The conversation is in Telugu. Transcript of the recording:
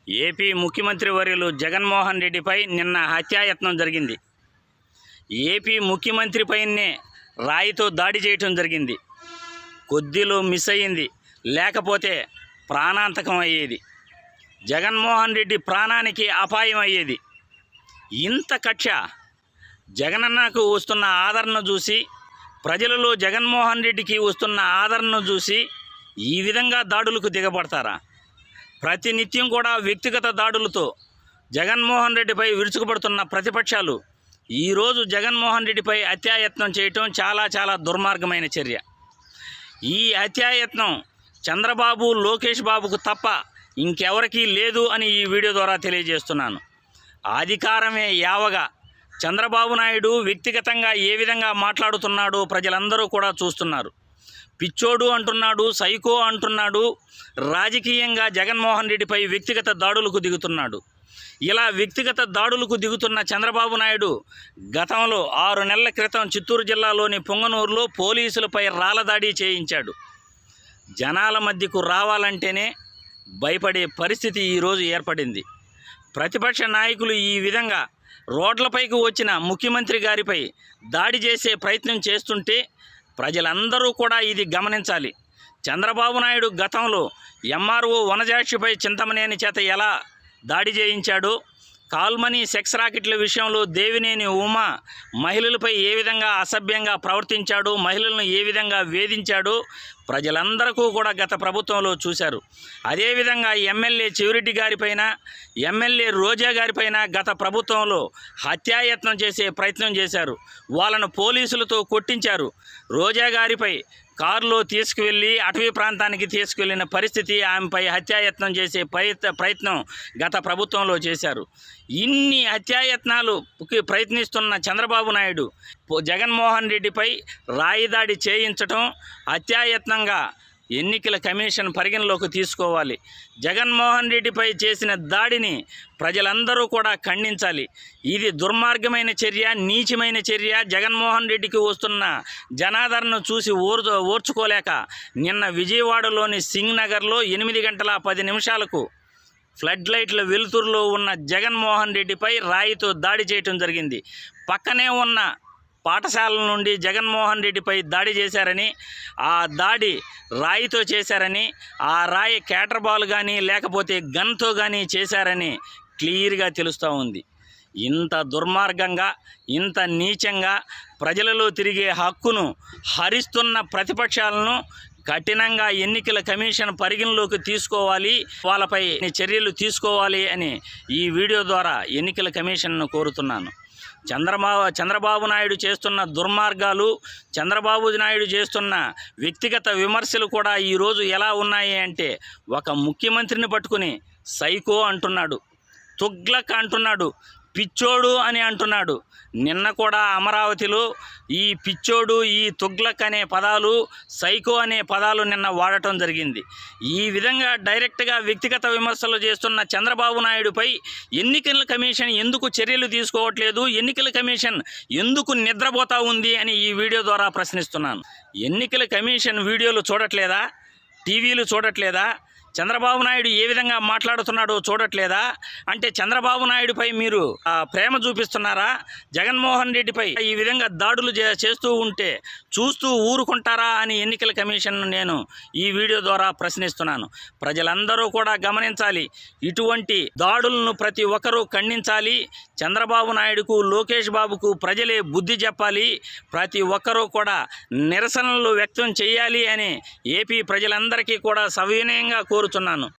ఏపీ ముఖ్యమంత్రి వర్యులు జగన్మోహన్ రెడ్డిపై నిన్న హత్యాయత్నం జరిగింది. ఏపీ ముఖ్యమంత్రిపైనే రాయితో దాడి చేయటం జరిగింది. కొద్దిలో మిస్ అయ్యింది, లేకపోతే ప్రాణాంతకం అయ్యేది. జగన్మోహన్ రెడ్డి ప్రాణానికి అపాయం అయ్యేది. ఇంత కక్ష జగనన్నకు వస్తున్న ఆదరణ చూసి, ప్రజలలో జగన్మోహన్ రెడ్డికి వస్తున్న ఆదరణను చూసి ఈ విధంగా దాడులకు దిగబడతారా? ప్రతినిత్యం కూడా వ్యక్తిగత దాడులతో జగన్మోహన్ రెడ్డిపై విరుచుకుపడుతున్న ప్రతిపక్షాలు ఈరోజు జగన్మోహన్ రెడ్డిపై హత్యాయత్నం చేయటం చాలా దుర్మార్గమైన చర్య. ఈ హత్యాయత్నం చంద్రబాబు, లోకేష్ బాబుకు తప్ప ఇంకెవరికీ లేదు అని ఈ వీడియో ద్వారా తెలియజేస్తున్నాను. అధికారమే యావగా చంద్రబాబు నాయుడు వ్యక్తిగతంగా ఏ విధంగా మాట్లాడుతున్నాడో ప్రజలందరూ కూడా చూస్తున్నారు. పిచ్చోడు అంటున్నాడు, సైకో అంటున్నాడు, రాజకీయంగా జగన్మోహన్ రెడ్డిపై వ్యక్తిగత దాడులకు దిగుతున్నాడు. ఇలా వ్యక్తిగత దాడులకు దిగుతున్న చంద్రబాబు నాయుడు గతంలో 6 నెలల క్రితం చిత్తూరు జిల్లాలోని పొంగనూరులో పోలీసులపై రాళ్లదాడి చేయించాడు. జనాల మధ్యకు రావాలంటేనే భయపడే పరిస్థితి ఈరోజు ఏర్పడింది. ప్రతిపక్ష నాయకులు ఈ విధంగా రోడ్లపైకి వచ్చిన ముఖ్యమంత్రి గారిపై దాడి చేసే ప్రయత్నం చేస్తుంటే ప్రజలందరూ కూడా ఇది గమనించాలి. చంద్రబాబు నాయుడు గతంలో ఎంఆర్ఓ వనజాక్షిపై చింతమనేని చేత ఎలా దాడి చేయించాడో, కాల్మనీ సెక్స్ రాకెట్ల విషయంలో దేవినేని ఉమా మహిళలపై ఏ విధంగా అసభ్యంగా ప్రవర్తించాడో, మహిళలను ఏ విధంగా వేధించాడో ప్రజలందరూ కూడా గత ప్రభుత్వంలో చూశారు. అదేవిధంగా ఎమ్మెల్యే చెవిరెడ్డి గారిపైన, ఎమ్మెల్యే రోజా గారిపైన గత ప్రభుత్వంలో హత్యాయత్నం చేసే ప్రయత్నం చేశారు. వాళ్ళను పోలీసులతో కొట్టించారు. రోజా గారిపై కారులో తీసుకువెళ్ళి అటవీ ప్రాంతానికి తీసుకువెళ్ళిన పరిస్థితి, ఆమెపై హత్యాయత్నం చేసే ప్రయత్నం గత ప్రభుత్వంలో చేశారు. ఇన్ని హత్యాయత్నాలుకి ప్రయత్నిస్తున్న చంద్రబాబు నాయుడు జగన్మోహన్ రెడ్డిపై రాయిదాడి చేయించటం హత్యాయత్నంగా ఎన్నికల కమిషన్ పరిగణలోకి తీసుకోవాలి. జగన్మోహన్ రెడ్డిపై చేసిన దాడిని ప్రజలందరూ కూడా ఖండించాలి. ఇది దుర్మార్గమైన చర్య, నీచమైన చర్య. జగన్మోహన్ రెడ్డికి వస్తున్న జనాదరణను చూసి ఓర్చుకోలేక నిన్న విజయవాడలోని సింగ్ నగర్లో 8 గంటల 10 నిమిషాలకు ఫ్లడ్ లైట్ల వెలుతురులో ఉన్న జగన్మోహన్ రెడ్డిపై రాయితో దాడి చేయటం జరిగింది. పక్కనే ఉన్న పాఠశాల నుండి జగన్మోహన్ రెడ్డిపై దాడి చేశారని, ఆ దాడి రాయితో చేశారని, ఆ రాయి క్యాటర్ బాల్ కానీ లేకపోతే గన్తో కానీ చేశారని క్లియర్గా తెలుస్తూ ఉంది. ఇంత దుర్మార్గంగా, ఇంత నీచంగా ప్రజలలో తిరిగే హక్కును హరిస్తున్న ప్రతిపక్షాలను కఠినంగా ఎన్నికల కమిషన్ పరిగణలోకి తీసుకోవాలి, వాళ్ళపై చర్యలు తీసుకోవాలి అని ఈ వీడియో ద్వారా ఎన్నికల కమిషన్ను కోరుతున్నాను. చంద్రబాబు నాయుడు చేస్తున్న దుర్మార్గాలు, చంద్రబాబు నాయుడు చేస్తున్న వ్యక్తిగత విమర్శలు కూడా ఈరోజు ఎలా ఉన్నాయి అంటే, ఒక ముఖ్యమంత్రిని పట్టుకుని సైకో అంటున్నాడు, తుగ్లక్ అంటున్నాడు, పిచ్చోడు అని అంటున్నాడు. నిన్న కూడా అమరావతిలో ఈ పిచ్చోడు, ఈ తుగ్లక్ అనే పదాలు, సైకో అనే పదాలు నిన్న వాడటం జరిగింది. ఈ విధంగా డైరెక్ట్గా వ్యక్తిగత విమర్శలు చేస్తున్న చంద్రబాబు నాయుడుపై ఎన్నికల కమిషన్ ఎందుకు చర్యలు తీసుకోవట్లేదు, ఎన్నికల కమిషన్ ఎందుకు నిద్రపోతా ఉంది అని ఈ వీడియో ద్వారా ప్రశ్నిస్తున్నాను. ఎన్నికల కమిషన్ వీడియోలు చూడట్లేదా? టీవీలు చూడట్లేదా? చంద్రబాబు నాయుడు ఏ విధంగా మాట్లాడుతున్నాడో చూడట్లేదా? అంటే చంద్రబాబు నాయుడుపై మీరు ప్రేమ చూపిస్తున్నారా? జగన్మోహన్ రెడ్డిపై ఈ విధంగా దాడులు చేస్తూ ఉంటే చూస్తూ ఊరుకుంటారా అని ఎన్నికల కమిషన్ను నేను ఈ వీడియో ద్వారా ప్రశ్నిస్తున్నాను. ప్రజలందరూ కూడా గమనించాలి. ఇటువంటి దాడులను ప్రతి ఒక్కరూ ఖండించాలి. చంద్రబాబు నాయుడుకు, లోకేష్ బాబుకు ప్రజలే బుద్ధి చెప్పాలి. ప్రతి ఒక్కరూ కూడా నిరసనలు వ్యక్తం చేయాలి అని ఏపీ ప్రజలందరికీ కూడా సవినయంగా కోరుతున్నాను.